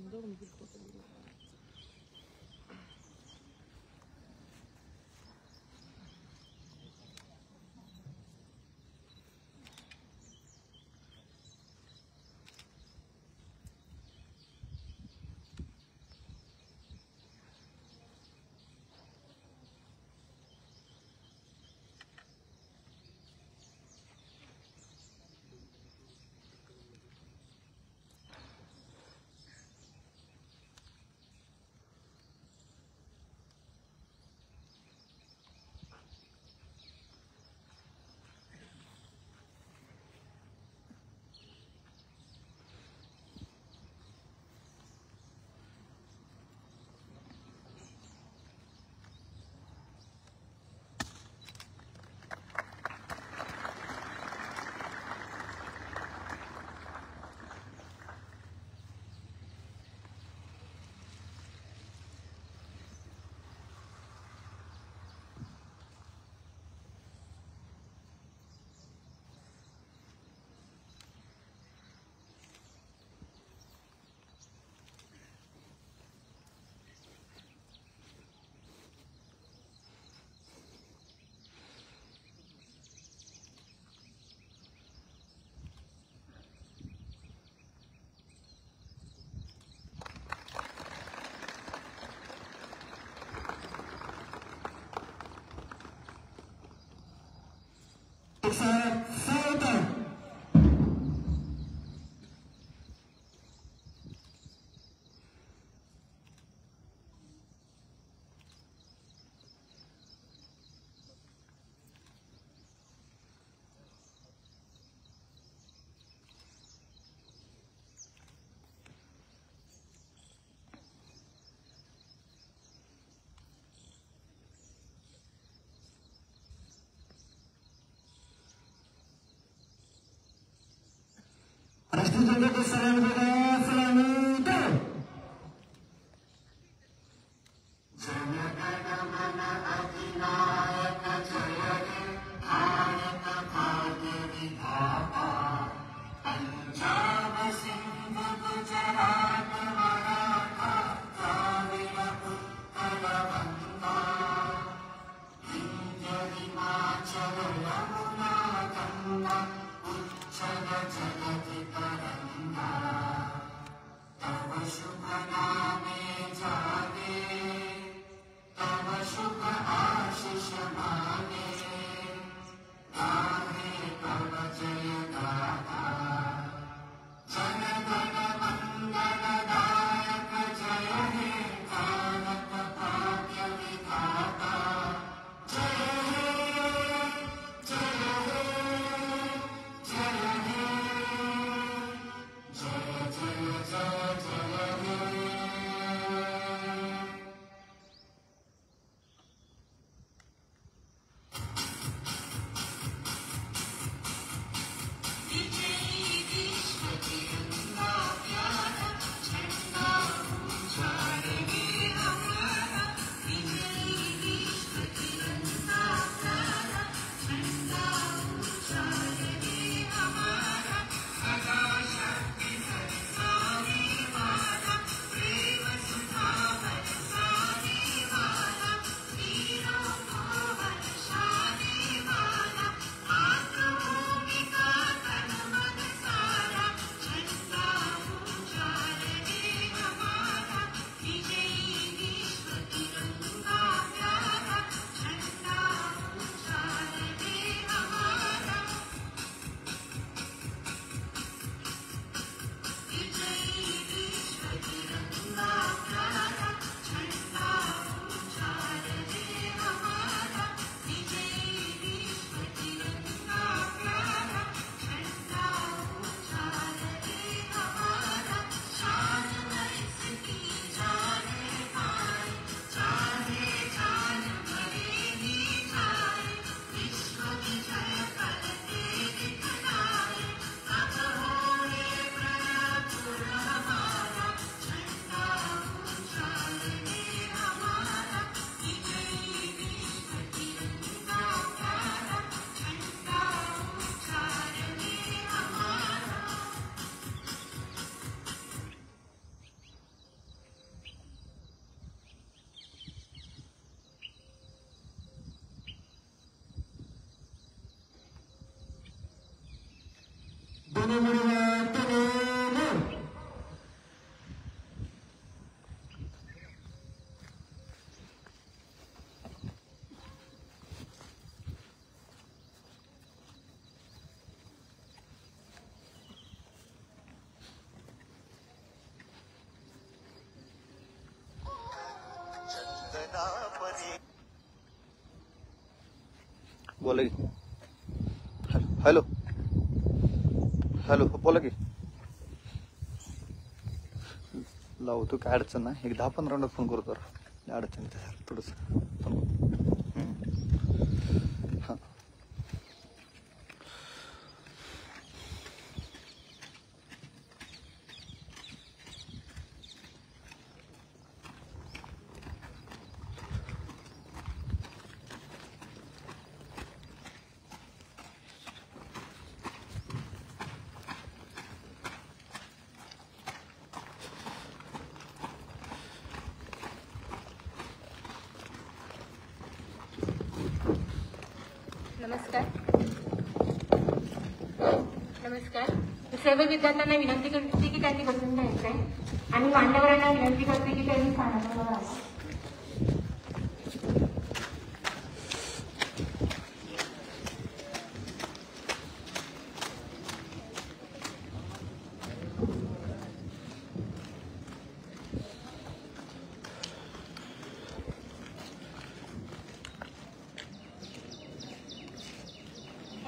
जगति परंगा बोला की. हॅलो हॅलो बोला की. लावतो, काय अडचण नाही. एक 10-15 मिनिटात फोन करतो. अडचण थोडस. हां नमस्कार. सर्व विद्यार्थ्यांना विनंती करते की त्यांनी बसून घ्यायचं आहे आणि मान्यवरांना विनंती करते की त्यांनी स्थानावर राहावं.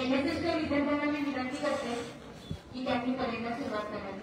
एनएसएसच्या विद्यार्थ्यांना मी विनंती करते की त्यांनी परेडला सुरुवात करावी.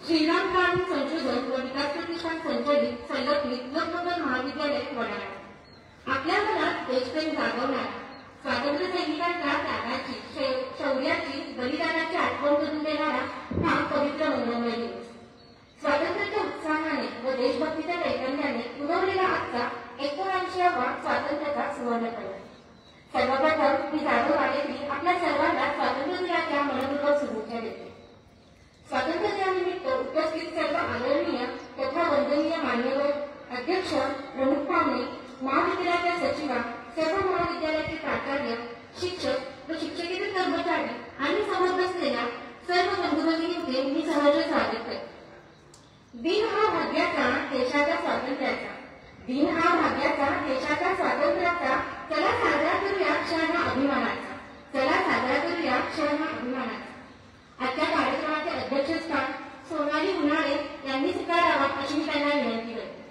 श्रीराम काळी संशोधन व विकास प्रतिष्ठान संचलित संघटित लोकमंगल महाविद्यालय वडाळा. आपल्या मनात देशप्रेम जागवणार, स्वातंत्र्य सैनिकांच्या त्यागाची, शौर्याची, बलिदानाची आठवण करून देणारा हा पवित्र मंगलमय दिवस. स्वातंत्र्याच्या उत्साहाने व देशभक्तीच्या चैतन्याने उडवलेला आजचा 79वा स्वातंत्र्याचा सुवर्णकाळ. सर्वप्रथम मी जाधव वाडेकरी आपल्या सर्वांना स्वातंत्र्य दिनाच्या मनपूर्वक शुभेच्छा देते. स्वातंत्र्य दिनानिमित्त उपस्थित सर्व आदरणीय तथा वंदनीय मान्यवर, अध्यक्ष, प्रमुख पाहुणे, महाविद्यालयाच्या सचिवा, सर्व महाविद्यालयाचे प्राचार्य, शिक्षक व शिक्षकेतर कर्मचारी आणि समोर बसलेल्या सर्व बंधू भगिनींचे मी सहर्ष स्वागत करते. दिन हा भाग्याचा, देशाच्या स्वातंत्र्याचा. दिन हा भाग्याचा, देशाच्या स्वातंत्र्याचा. चला साजरा करूया क्षण हा अभिमानाचा. चला साजरा करूया क्षण हा अभिमानाचा. आजच्या कार्यक्रमाचे अध्यक्षस्थान सोनाली उन्हाळे यांनी स्वीकारावं अशी मी त्यांना विनंती करते.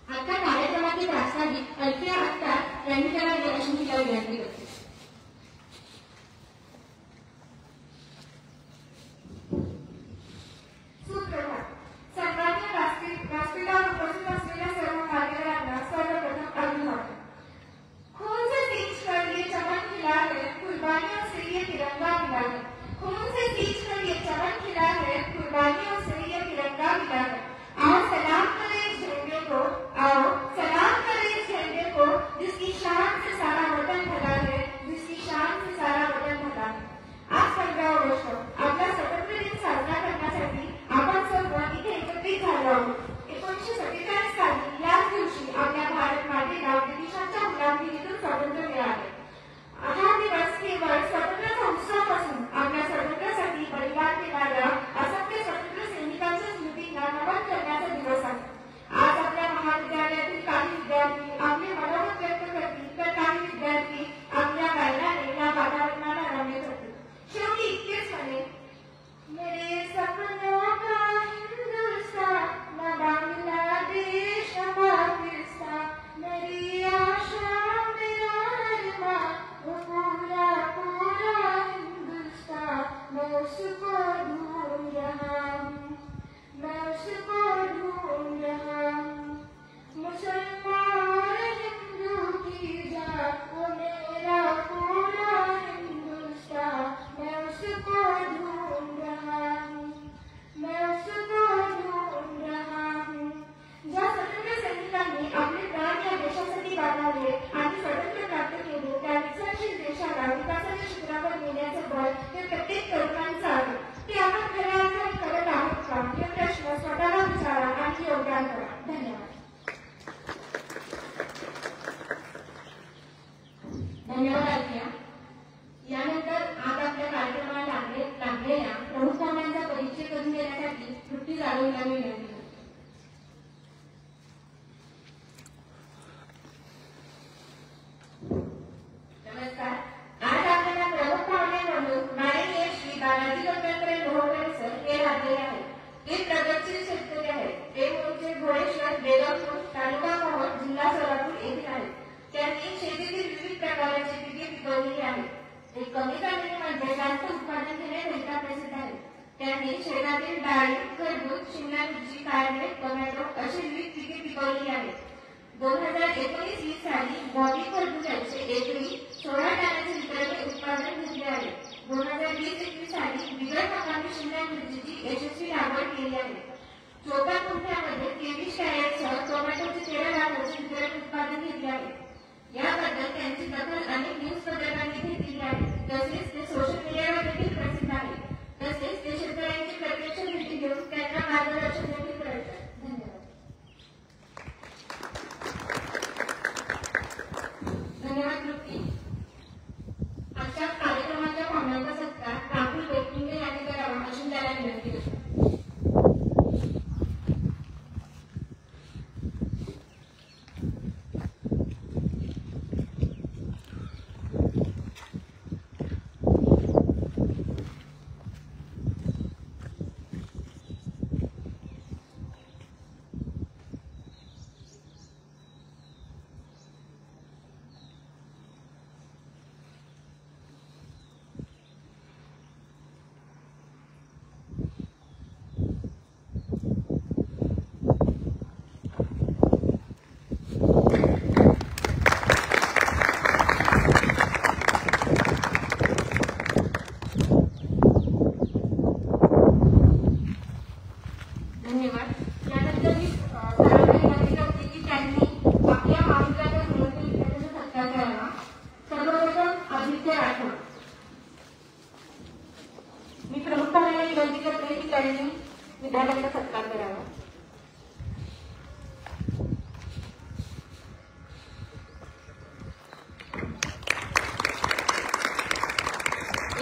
आजच्या कार्यक्रमाचे प्रास्ताविक अल्फिया अख्तर यांनी करावे अशी मी त्यांना विनंती करते. योगेश्वर बेगमपूर, तालुका मोहोळ, जिल्हा सोलापूर येथील आहेत. त्यांनी शेतीतील विविध प्रकारची पिके पिकवली आहेत. एक कमी जमिनीमध्ये जास्त उत्पादन घेण्याकरिता प्रसिद्ध आहे. त्यांनी शेतातील डाळी, खरबूज, शिमला मिरची, कारले, टोमॅटो अशी विविध पिके पिकवली आहेत. 2019-20 साली बॉबी खरबुजाचे एकरी 16 टनाचे विक्रमी उत्पादन घेतले आहे. 2020-21 साली बिगर हंगामी शिमला मिरचीची यशस्वी लागवड केली आहे. 14 गुंठ्यामध्ये 23 कॅरेटसह टोमॅटोचे 13 लाखाचे विक्रमी उत्पादन घेतले आहे. याबद्दल त्यांची दखल अनेक न्यूज पत्रकारांनी घेतली आहे. तसेच ते सोशल मीडियावर देखील प्रसिद्ध आहे. तसेच ते शेतकऱ्यांची प्रत्यक्ष भेटी घेऊन त्यांना मार्गदर्शन देखील करतात. धन्यवाद तृप्ती. आजच्या कार्यक्रमाच्या पाहुण्यांचा सत्कार राहुल लोखंडे यांनी करावा अशी त्याला विनंती करतो.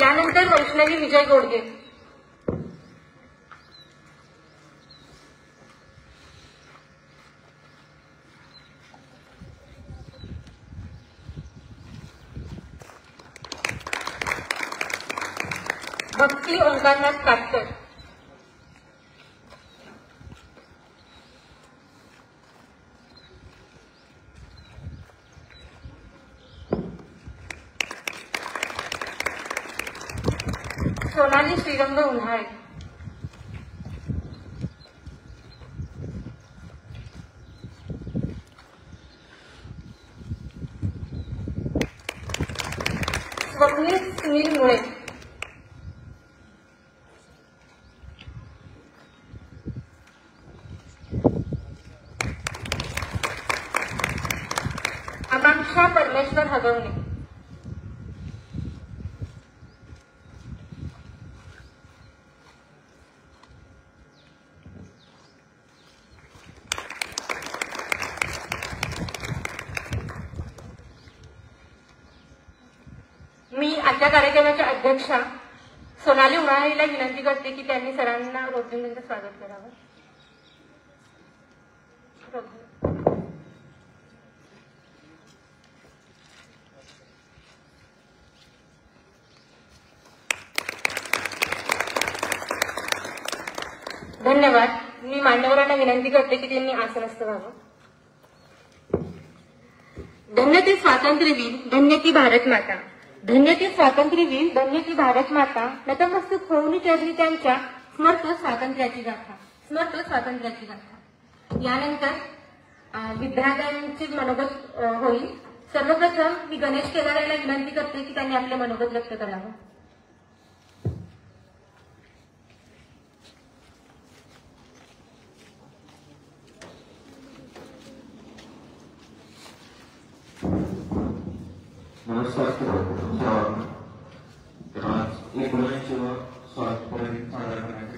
यानंतर वैष्णवी विजय गोडगे. भक्ती ओंकारनाथ काटकर. सोनाली श्रीरंग उन्हाळे. स्वप्नील सुनील मुळे. आकांक्षा परमेश्वर हगवणे. मी आजच्या कार्यक्रमाच्या अध्यक्षा सोनाली उन्हाळेला विनंती करते की त्यांनी सरांना रोजगारांचं स्वागत करावं. धन्यवाद. मी मान्यवरांना विनंती करते की त्यांनी आसनस्थ व्हावं. धन्य ती स्वातंत्र्यवीर, धन्य ती भारत माता. धन्य ती स्वातंत्र्यवीर, धन्य ती भारत माता. नतमस्तक होऊन चरली त्यांच्या स्मरतो स्वातंत्र्याची गाथा. स्मरतो स्वातंत्र्याची गाथा. यानंतर विद्यार्थ्यांचे मनोगत होईल. सर्वप्रथम मी गणेश केदार यांना विनंती करते की त्यांनी आपले मनोगत व्यक्त करावं. नमस्कार. आज 19 स्वातंत्र्य दिन साजरा करण्यात